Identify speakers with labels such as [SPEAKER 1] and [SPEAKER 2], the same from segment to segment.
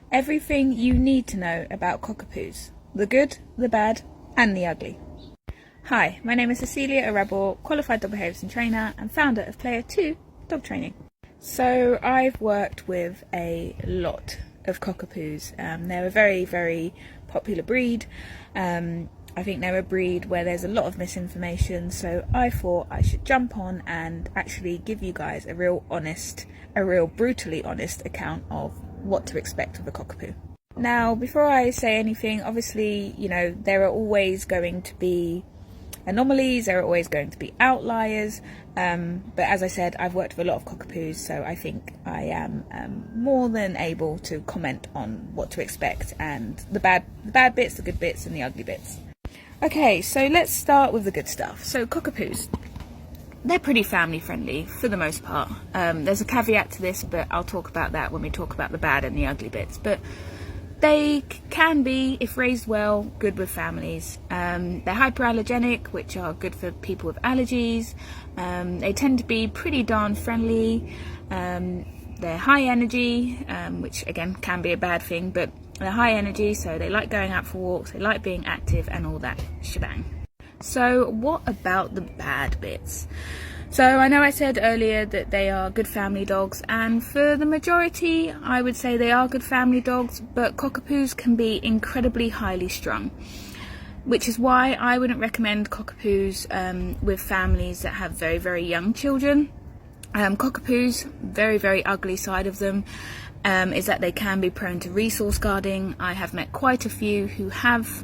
[SPEAKER 1] Everything you need to know about cockapoos. The good, the bad, and the ugly. Hi, my name is Cecilia Arabor, qualified dog behaviourist trainer and founder of Player 2 Dog Training. So I've worked with a lot of cockapoos. They're a very, very popular breed. I think they're a breed where there's a lot of misinformation, so I thought I should jump on and actually give you guys a real brutally honest account of what to expect with a cockapoo. Now, before I say anything, obviously, there are always going to be anomalies, there are always going to be outliers, but as I said, I've worked with a lot of cockapoos, so I think I am more than able to comment on what to expect and the bad bits, the good bits, and the ugly bits. Okay, so let's start with the good stuff. So cockapoos, they're pretty family friendly for the most part. There's a caveat to this, but I'll talk about that when we talk about the bad and the ugly bits. But they can be, if raised well, good with families. They're hyperallergenic, which are good for people with allergies. They tend to be pretty darn friendly. They're high energy, which again can be a bad thing, but they're high energy, so they like going out for walks, they like being active and all that shebang. So what about the bad bits? So I know I said earlier that they are good family dogs, and for the majority I would say they are good family dogs, but cockapoos can be incredibly highly strung, which is why I wouldn't recommend cockapoos with families that have very, very young children. Cockapoos, very, very ugly side of them is that they can be prone to resource guarding. I have met quite a few who have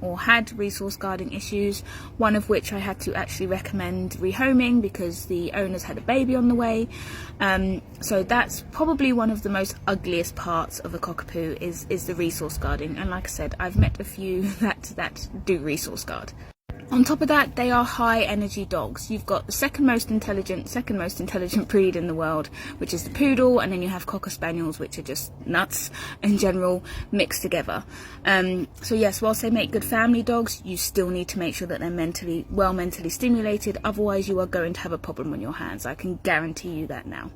[SPEAKER 1] or had resource guarding issues, one of which I had to actually recommend rehoming because the owners had a baby on the way. So that's probably one of the most ugliest parts of a cockapoo is the resource guarding, and like I said, I've met a few that do resource guard. On top of that, they are high energy dogs. You've got the second most intelligent breed in the world, which is the poodle, and then you have cocker spaniels, which are just nuts in general, mixed together. So yes, whilst they make good family dogs, you still need to make sure that they're mentally stimulated, otherwise you are going to have a problem on your hands. I can guarantee you that now.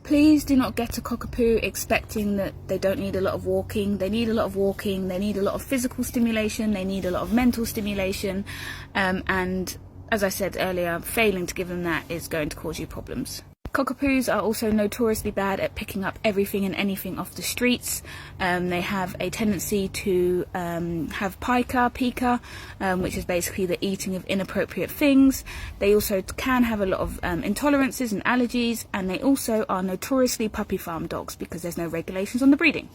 [SPEAKER 1] Please do not get a cockapoo expecting that they don't need a lot of walking. They need a lot of walking, they need a lot of physical stimulation, they need a lot of mental stimulation, and as I said earlier, failing to give them that is going to cause you problems. Cockapoos are also notoriously bad at picking up everything and anything off the streets. They have a tendency to have pica, which is basically the eating of inappropriate things. They also can have a lot of intolerances and allergies, and they also are notoriously puppy farm dogs because there's no regulations on the breeding.